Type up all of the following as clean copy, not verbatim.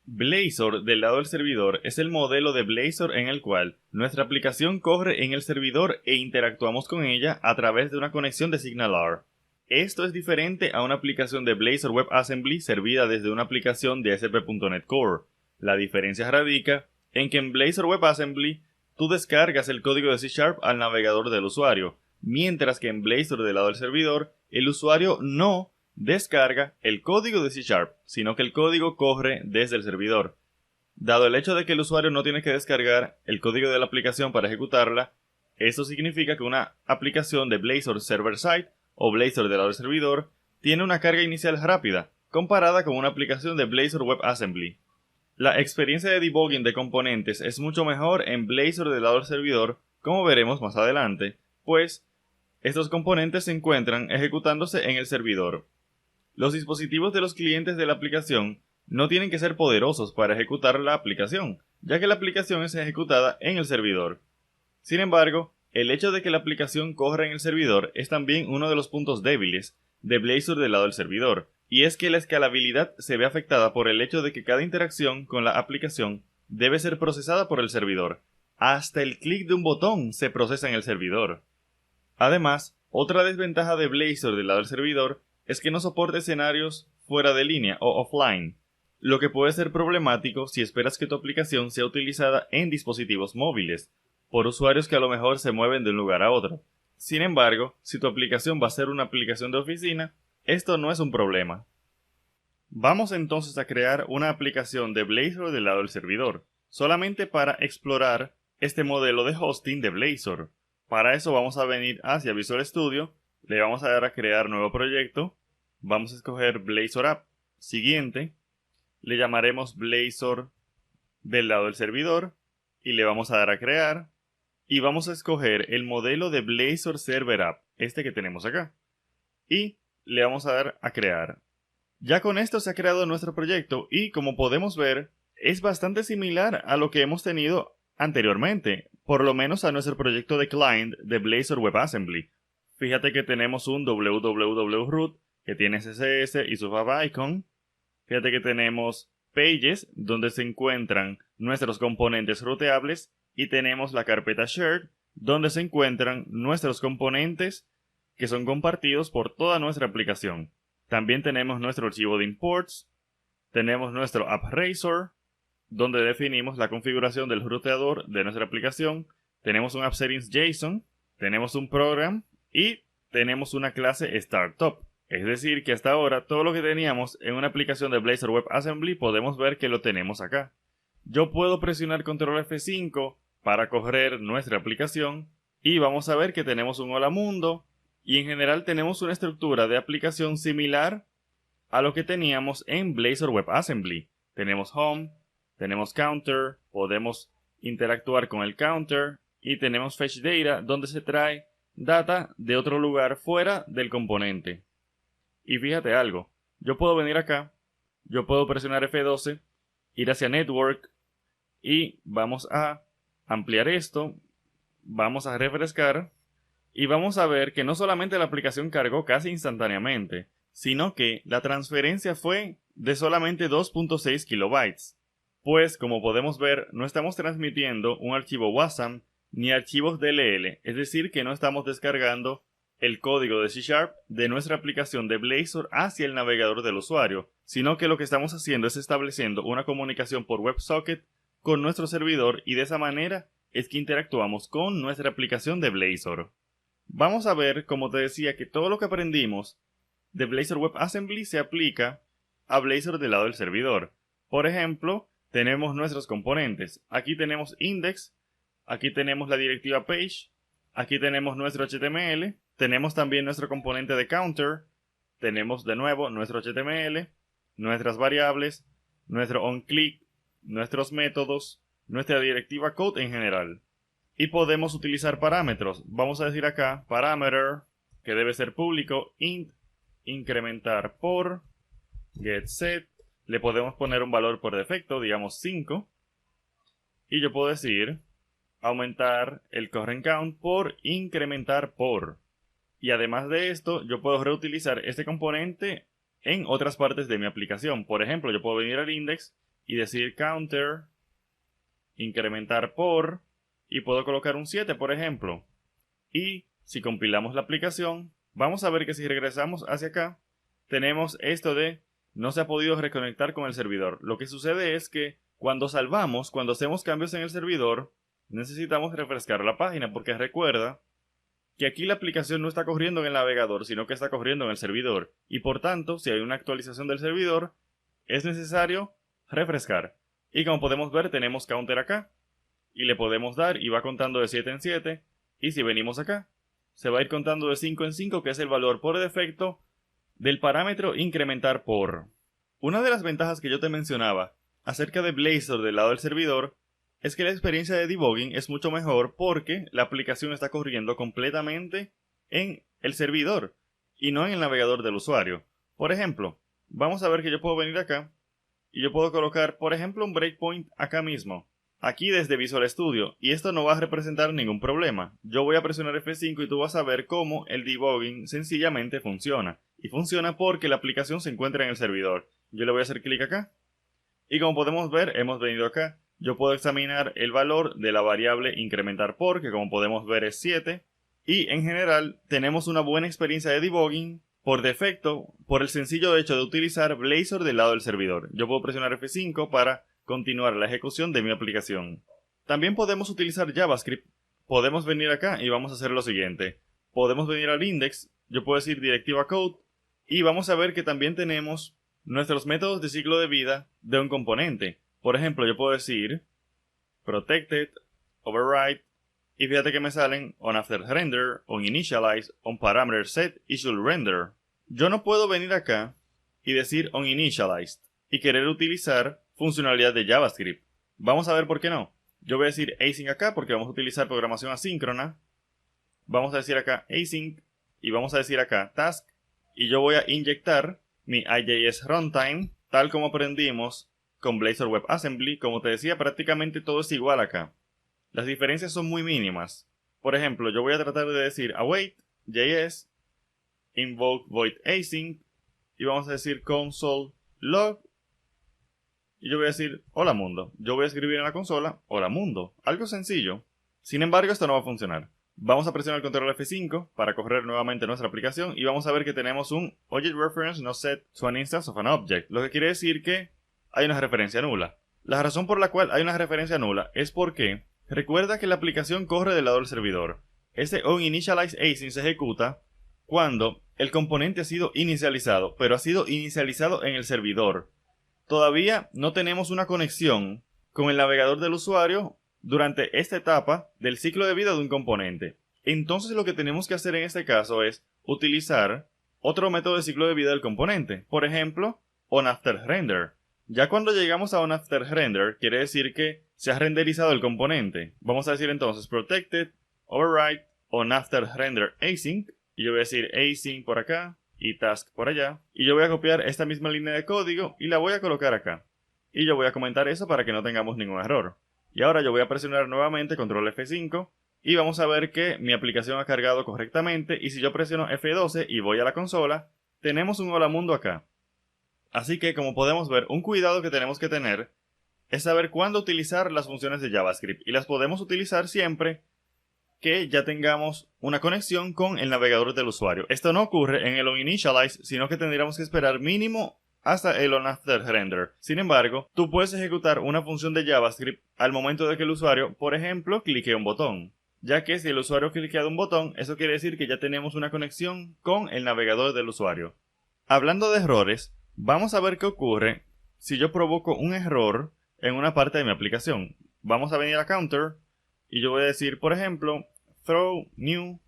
Blazor del lado del servidor es el modelo de Blazor en el cual nuestra aplicación corre en el servidor e interactuamos con ella a través de una conexión de SignalR. Esto es diferente a una aplicación de Blazor WebAssembly servida desde una aplicación de ASP.NET Core. La diferencia radica en que en Blazor WebAssembly tú descargas el código de C# al navegador del usuario, mientras que en Blazor del lado del servidor el usuario no descarga el código de C#, sino que el código corre desde el servidor. Dado el hecho de que el usuario no tiene que descargar el código de la aplicación para ejecutarla, esto significa que una aplicación de Blazor Server-Side o Blazor del lado del servidor tiene una carga inicial rápida, comparada con una aplicación de Blazor WebAssembly. La experiencia de debugging de componentes es mucho mejor en Blazor del lado del servidor, como veremos más adelante, pues estos componentes se encuentran ejecutándose en el servidor. Los dispositivos de los clientes de la aplicación no tienen que ser poderosos para ejecutar la aplicación, ya que la aplicación es ejecutada en el servidor. Sin embargo, el hecho de que la aplicación corra en el servidor es también uno de los puntos débiles de Blazor del lado del servidor, y es que la escalabilidad se ve afectada por el hecho de que cada interacción con la aplicación debe ser procesada por el servidor. Hasta el clic de un botón se procesa en el servidor. Además, otra desventaja de Blazor del lado del servidor es que no soporta escenarios fuera de línea o offline, lo que puede ser problemático si esperas que tu aplicación sea utilizada en dispositivos móviles, por usuarios que a lo mejor se mueven de un lugar a otro. Sin embargo, si tu aplicación va a ser una aplicación de oficina, esto no es un problema. Vamos entonces a crear una aplicación de Blazor del lado del servidor, solamente para explorar este modelo de hosting de Blazor. Para eso vamos a venir hacia Visual Studio, le vamos a dar a crear nuevo proyecto, vamos a escoger Blazor App, siguiente, le llamaremos Blazor del lado del servidor y le vamos a dar a crear y vamos a escoger el modelo de Blazor Server App, este que tenemos acá, y le vamos a dar a crear. Ya con esto se ha creado nuestro proyecto y como podemos ver es bastante similar a lo que hemos tenido anteriormente, por lo menos a nuestro proyecto de client de Blazor WebAssembly. Fíjate que tenemos un www.root que tiene CSS y su favicon. Fíjate que tenemos pages donde se encuentran nuestros componentes ruteables y tenemos la carpeta shared donde se encuentran nuestros componentes que son compartidos por toda nuestra aplicación. También tenemos nuestro archivo de imports, tenemos nuestro AppRazor, donde definimos la configuración del ruteador de nuestra aplicación, tenemos un AppSettingsJSON, tenemos un program y tenemos una clase Startup. Es decir, que hasta ahora todo lo que teníamos en una aplicación de Blazor WebAssembly podemos ver que lo tenemos acá. Yo puedo presionar Control F5 para correr nuestra aplicación y vamos a ver que tenemos un hola mundo y en general tenemos una estructura de aplicación similar a lo que teníamos en Blazor WebAssembly. Tenemos Home, tenemos Counter, podemos interactuar con el Counter y tenemos Fetch Data donde se trae data de otro lugar fuera del componente. Y fíjate algo, yo puedo venir acá, yo puedo presionar F12, ir hacia Network y vamos a ampliar esto, vamos a refrescar y vamos a ver que no solamente la aplicación cargó casi instantáneamente, sino que la transferencia fue de solamente 2.6 kilobytes. Pues como podemos ver, no estamos transmitiendo un archivo WASM ni archivos DLL, es decir que no estamos descargando el código de C# de nuestra aplicación de Blazor hacia el navegador del usuario, sino que lo que estamos haciendo es estableciendo una comunicación por WebSocket con nuestro servidor y de esa manera es que interactuamos con nuestra aplicación de Blazor. Vamos a ver, como te decía, que todo lo que aprendimos de Blazor WebAssembly se aplica a Blazor del lado del servidor. Por ejemplo, tenemos nuestros componentes. Aquí tenemos index, aquí tenemos la directiva page, aquí tenemos nuestro HTML, tenemos también nuestro componente de counter, tenemos de nuevo nuestro HTML, nuestras variables, nuestro onClick, nuestros métodos, nuestra directiva code en general. Y podemos utilizar parámetros. Vamos a decir acá, parameter, que debe ser público, int, incrementar por, getSet, le podemos poner un valor por defecto, digamos 5. Y yo puedo decir, aumentar el current count por incrementar por. Y además de esto, yo puedo reutilizar este componente en otras partes de mi aplicación. Por ejemplo, yo puedo venir al index y decir counter, incrementar por, y puedo colocar un 7 por ejemplo. Y si compilamos la aplicación, vamos a ver que si regresamos hacia acá, tenemos esto de no se ha podido reconectar con el servidor. Lo que sucede es que cuando salvamos, cuando hacemos cambios en el servidor, necesitamos refrescar la página porque recuerda que aquí la aplicación no está corriendo en el navegador, sino que está corriendo en el servidor. Y por tanto, si hay una actualización del servidor, es necesario refrescar. Y como podemos ver, tenemos counter acá. Y le podemos dar y va contando de 7 en 7. Y si venimos acá, se va a ir contando de 5 en 5, que es el valor por defecto del parámetro incrementar por. Una de las ventajas que yo te mencionaba acerca de Blazor del lado del servidor es que la experiencia de debugging es mucho mejor porque la aplicación está corriendo completamente en el servidor y no en el navegador del usuario. Por ejemplo, vamos a ver que yo puedo venir acá y yo puedo colocar, por ejemplo, un breakpoint acá mismo, aquí desde Visual Studio, y esto no va a representar ningún problema. Yo voy a presionar F5 y tú vas a ver cómo el debugging sencillamente funciona. Y funciona porque la aplicación se encuentra en el servidor. Yo le voy a hacer clic acá y como podemos ver, hemos venido acá. Yo puedo examinar el valor de la variable incrementar por, que como podemos ver es 7. Y en general tenemos una buena experiencia de debugging por defecto por el sencillo hecho de utilizar Blazor del lado del servidor. Yo puedo presionar F5 para continuar la ejecución de mi aplicación. También podemos utilizar JavaScript. Podemos venir acá y vamos a hacer lo siguiente. Podemos venir al index, yo puedo decir directiva code y vamos a ver que también tenemos nuestros métodos de ciclo de vida de un componente. Por ejemplo, yo puedo decir protected, override, y fíjate que me salen onAfterRender, onInitialize, onParameterSet y shouldRender. Yo no puedo venir acá y decir onInitialized y querer utilizar funcionalidad de JavaScript. Vamos a ver por qué no. Yo voy a decir async acá porque vamos a utilizar programación asíncrona. Vamos a decir acá async y vamos a decir acá task y yo voy a inyectar mi IJS runtime tal como aprendimos con Blazor WebAssembly. Como te decía, prácticamente todo es igual acá. Las diferencias son muy mínimas. Por ejemplo, yo voy a tratar de decir await JS invoke void async y vamos a decir console log y yo voy a decir hola mundo. Yo voy a escribir en la consola hola mundo, algo sencillo. Sin embargo, esto no va a funcionar. Vamos a presionar el control F5 para correr nuevamente nuestra aplicación y vamos a ver que tenemos un object reference not set to an instance of an object, lo que quiere decir que hay una referencia nula. La razón por la cual hay una referencia nula es porque recuerda que la aplicación corre del lado del servidor. Ese onInitialize async se ejecuta cuando el componente ha sido inicializado, pero ha sido inicializado en el servidor. Todavía no tenemos una conexión con el navegador del usuario durante esta etapa del ciclo de vida de un componente. Entonces lo que tenemos que hacer en este caso es utilizar otro método de ciclo de vida del componente. Por ejemplo, onAfterRender. Ya cuando llegamos a onAfterRender, quiere decir que se ha renderizado el componente. Vamos a decir entonces protected, override, onAfterRender async. Y yo voy a decir async por acá y task por allá. Y yo voy a copiar esta misma línea de código y la voy a colocar acá. Y yo voy a comentar eso para que no tengamos ningún error. Y ahora yo voy a presionar nuevamente control F5 y vamos a ver que mi aplicación ha cargado correctamente. Y si yo presiono F12 y voy a la consola, tenemos un hola mundo acá. Así que, como podemos ver, un cuidado que tenemos que tener es saber cuándo utilizar las funciones de JavaScript. Y las podemos utilizar siempre que ya tengamos una conexión con el navegador del usuario. Esto no ocurre en el onInitialize, sino que tendríamos que esperar mínimo hasta el onAfterRender. Sin embargo, tú puedes ejecutar una función de JavaScript al momento de que el usuario, por ejemplo, clique un botón. Ya que si el usuario ha cliqueado un botón, eso quiere decir que ya tenemos una conexión con el navegador del usuario. Hablando de errores, vamos a ver qué ocurre si yo provoco un error en una parte de mi aplicación. Vamos a venir a counter y yo voy a decir, por ejemplo, throw new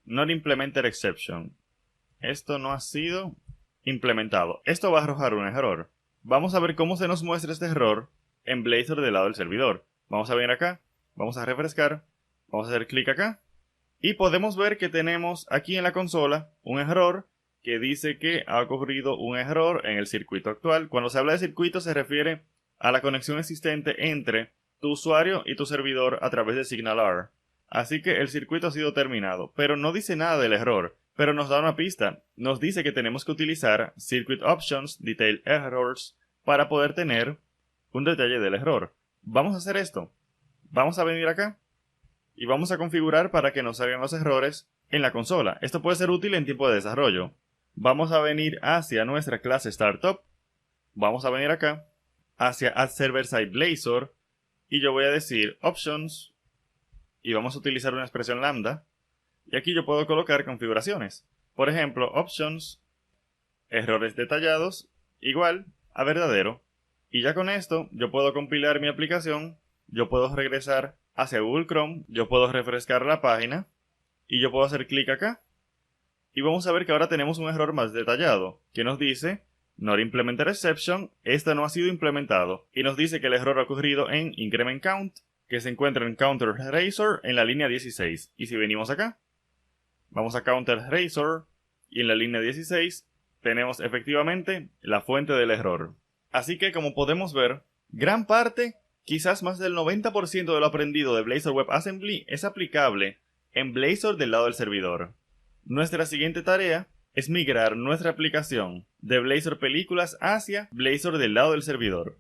not implemented exception. Esto no ha sido implementado. Esto va a arrojar un error. Vamos a ver cómo se nos muestra este error en Blazor del lado del servidor. Vamos a venir acá, vamos a refrescar, vamos a hacer clic acá y podemos ver que tenemos aquí en la consola un error que dice que ha ocurrido un error en el circuito actual. Cuando se habla de circuito se refiere a la conexión existente entre tu usuario y tu servidor a través de SignalR. Así que el circuito ha sido terminado, pero no dice nada del error, pero nos da una pista. Nos dice que tenemos que utilizar Circuit Options Detail Errors para poder tener un detalle del error. Vamos a hacer esto. Vamos a venir acá y vamos a configurar para que nos salgan los errores en la consola. Esto puede ser útil en tiempo de desarrollo. Vamos a venir hacia nuestra clase Startup. Vamos a venir acá hacia Add Server Side Blazor y yo voy a decir Options y vamos a utilizar una expresión lambda y aquí yo puedo colocar configuraciones. Por ejemplo, Options, errores detallados, igual a verdadero. Y ya con esto yo puedo compilar mi aplicación, yo puedo regresar hacia Google Chrome, yo puedo refrescar la página y yo puedo hacer clic acá. Y vamos a ver que ahora tenemos un error más detallado, que nos dice Not Implemented Exception, esta no ha sido implementado. Y nos dice que el error ha ocurrido en Increment Count, que se encuentra en Counter Razor en la línea 16. Y si venimos acá, vamos a Counter Razor y en la línea 16 tenemos efectivamente la fuente del error. Así que como podemos ver, gran parte, quizás más del 90% de lo aprendido de Blazor WebAssembly es aplicable en Blazor del lado del servidor. Nuestra siguiente tarea es migrar nuestra aplicación de Blazor Películas hacia Blazor del lado del servidor.